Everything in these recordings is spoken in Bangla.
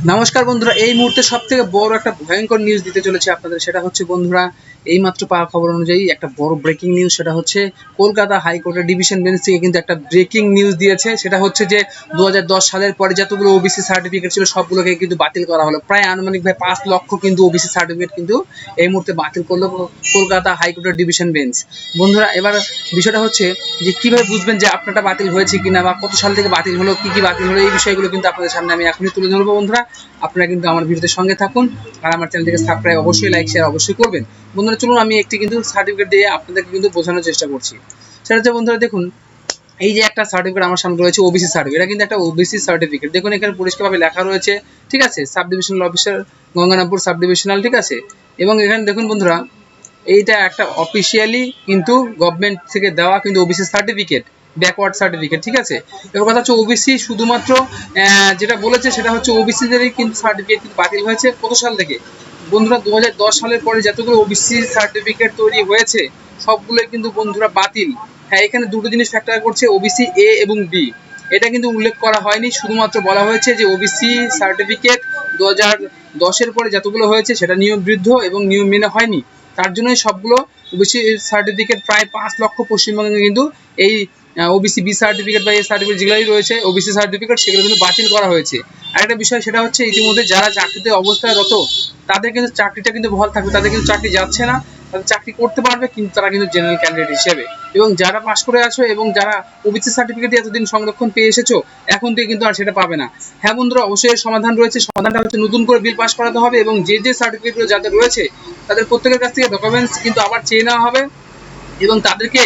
নমস্কার বন্ধুরা, এই মুহূর্তে সবথেকে বড় একটা ভয়ঙ্কর নিউজ দিতে চলেছে আপনাদের। সেটা হচ্ছে বন্ধুরা, এইমাত্র পাওয়া খবর অনুযায়ী একটা বড় ব্রেকিং নিউজ। সেটা হচ্ছে কলকাতা হাইকোর্টের ডিভিশন বেঞ্চ থেকে কিন্তু একটা ব্রেকিং নিউজ দিয়েছে। সেটা হচ্ছে যে 2010 সালের পরে যতগুলো ওবিসি সার্টিফিকেট ছিল সবগুলোকে কিন্তু বাতিল করা হলো। প্রায় আনুমানিক 5 লক্ষ কিন্তু ওবিসি সার্টিফিকেট কিন্তু এই মুহূর্তে বাতিল করলো কলকাতা হাইকোর্টের ডিভিশন বেঞ্চ। বন্ধুরা, এবার বিষয়টা হচ্ছে যে কিভাবে বুঝবেন যে আপনারটা বাতিল হয়েছে কিনা বা কত সাল থেকে বাতিল হলো, কি কি বাতিল হলো, এই বিষয়গুলো কিন্তু আপনাদের সামনে আমি এখনই তুলে ধরবো। বন্ধুরা, আপনারা কিন্তু আমার ভিডিওতে সঙ্গে থাকুন আর আমার চ্যানেলটিকে সাবস্ক্রাইব অবশ্যই, লাইক শেয়ার অবশ্যই করবেন। বন্ধুরা চলুন, আমি একটি কিন্তু সার্টিফিকেট দিয়ে আপনাদেরকে কিন্তু বোঝানোর চেষ্টা করছি। সেটা হচ্ছে বন্ধুরা, দেখুন এই যে একটা সার্টিফিকেট আমার সামনে রয়েছে ওবিসি সার্টিফিকেট। এটা কিন্তু একটা ওবিসি সার্টিফিকেট। দেখুন এখানে পরিষ্কারভাবে লেখা রয়েছে, ঠিক আছে, sub divisional officer Gangarampur sub divisional, ঠিক আছে। এবং এখানে দেখুন বন্ধুরা, এইটা একটা অফিসিয়ালি কিন্তু গভর্নমেন্ট থেকে দেওয়া কিন্তু ওবিসি সার্টিফিকেট, ব্যাকওয়ার্ড সার্টিফিকেট, ঠিক আছে। এবার কথা হচ্ছে ওবিসি শুধুমাত্র যেটা বলেছে সেটা হচ্ছে ওবিসিদেরই কিন্তু সার্টিফিকেট কিন্তু বাতিল হয়েছে। কত সাল থেকে বন্ধুরা? 2010 সালের পরে যতগুলো ওবিসি সার্টিফিকেট তৈরি হয়েছে সবগুলোই কিন্তু বন্ধুরা বাতিল। হ্যাঁ, এখানে দুটো জিনিস ফ্যাক্টর করছে, ওবিসি এ এবং বি। এটা কিন্তু উল্লেখ করা হয়নি, শুধুমাত্র বলা হয়েছে যে ওবিসি সার্টিফিকেট 2010-এর পরে যতগুলো হয়েছে সেটা নিয়ম বিরুদ্ধ এবং নিয়ম মেনে হয়নি। তার জন্যই সবগুলো ওবিসি সার্টিফিকেট প্রায় 5 লক্ষ পশ্চিমবঙ্গে কিন্তু এই ওবিসি বি সার্টিফিকেট বা এই সার্টিফিকেট যেগুলোই রয়েছে ওবিসি সার্টিফিকেট সেগুলো কিন্তু বাতিল করা হয়েছে। আরেকটা বিষয় সেটা হচ্ছে ইতিমধ্যে যারা চাকরিতে অবস্থায়রত তাদের কিন্তু চাকরিটা কিন্তু বহাল থাকবে, তাদের কিন্তু চাকরি যাচ্ছে না, তাদের চাকরি করতে পারবে, কিন্তু তারা কিন্তু জেনারেল ক্যান্ডিডেট হিসেবে। এবং যারা পাশ করে আছো এবং যারা ওবিসি সার্টিফিকেট এতদিন সংরক্ষণ পেয়ে এসেছো এখন থেকে কিন্তু আর সেটা পাবে না। হ্যাঁ বন্ধুরা, অবশ্যই সমাধান রয়েছে। সমাধানটা হচ্ছে নতুন করে বিল পাস করাতে হবে এবং যে যে সার্টিফিকেটগুলো যাদের রয়েছে তাদের প্রত্যেকের কাছ থেকে ডকুমেন্টস কিন্তু আবার চেয়ে নেওয়া হবে এবং তাদেরকে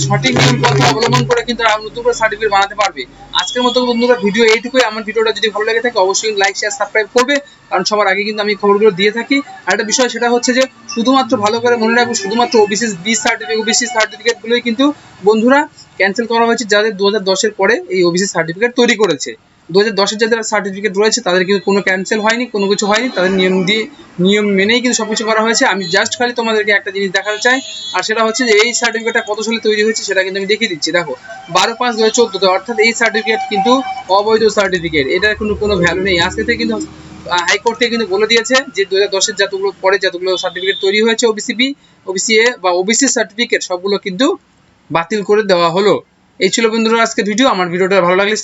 সঠিক নিয়ম পন্থা অবলম্বন করে কিন্তু নতুন করে সার্টিফিকেট বানাতে পারবে। আজকের মতো বন্ধুরা ভিডিও এইটুকুই। আমার ভিডিওটা যদি ভালো লেগে থাকে অবশ্যই লাইক শেয়ার সাবস্ক্রাইব করবে, কারণ সবার আগে কিন্তু আমি খবরগুলো দিয়ে থাকি। আর একটা বিষয় সেটা হচ্ছে যে শুধুমাত্র ভালো করে মনে রাখবো, শুধুমাত্র ওবিসি বি সার্টিফিকেট ওবিসি সার্টিফিকেটগুলোই কিন্তু বন্ধুরা ক্যান্সেল করা হয়েছে যাদের 2010-এর পরে এই ওবিসি সার্টিফিকেট তৈরি করেছে। 2010-এর যাদের সার্টিফিকেট রয়েছে তাদের কিন্তু কোনো ক্যান্সেল হয়নি, কোনো কিছু হয়নি, তাদের নিয়ম মেনেই কিন্তু সবকিছু করা হয়েছে। আমি জাস্ট খালি তোমাদেরকে একটা জিনিস দেখাতে চাই, আর সেটা হচ্ছে যে এই সার্টিফিকেটটা কত সালে তৈরি হয়েছে সেটা কিন্তু আমি দেখিয়ে দিচ্ছি। দেখো 12/5/2014, অর্থাৎ এই সার্টিফিকেট কিন্তু অবৈধ সার্টিফিকেট, এটার কোনো ভ্যালু নেই। আজকে থেকে কিন্তু হাইকোর্ট থেকে কিন্তু বলে দিয়েছে যে 2010-এর যতগুলো পরে যতগুলো সার্টিফিকেট তৈরি হয়েছে ওবিসি বি ওবিসি এ বা ওবিসি সার্টিফিকেট সবগুলো কিন্তু বাতিল করে দেওয়া হলো। এই ছিল বন্ধুরা আজকে ভিডিও। আমার ভিডিওটা ভালো লাগলে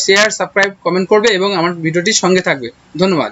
শেয়ার সাবস্ক্রাইব কমেন্ট করবে এবং আমার ভিডিওটির সঙ্গে থাকবে। ধন্যবাদ।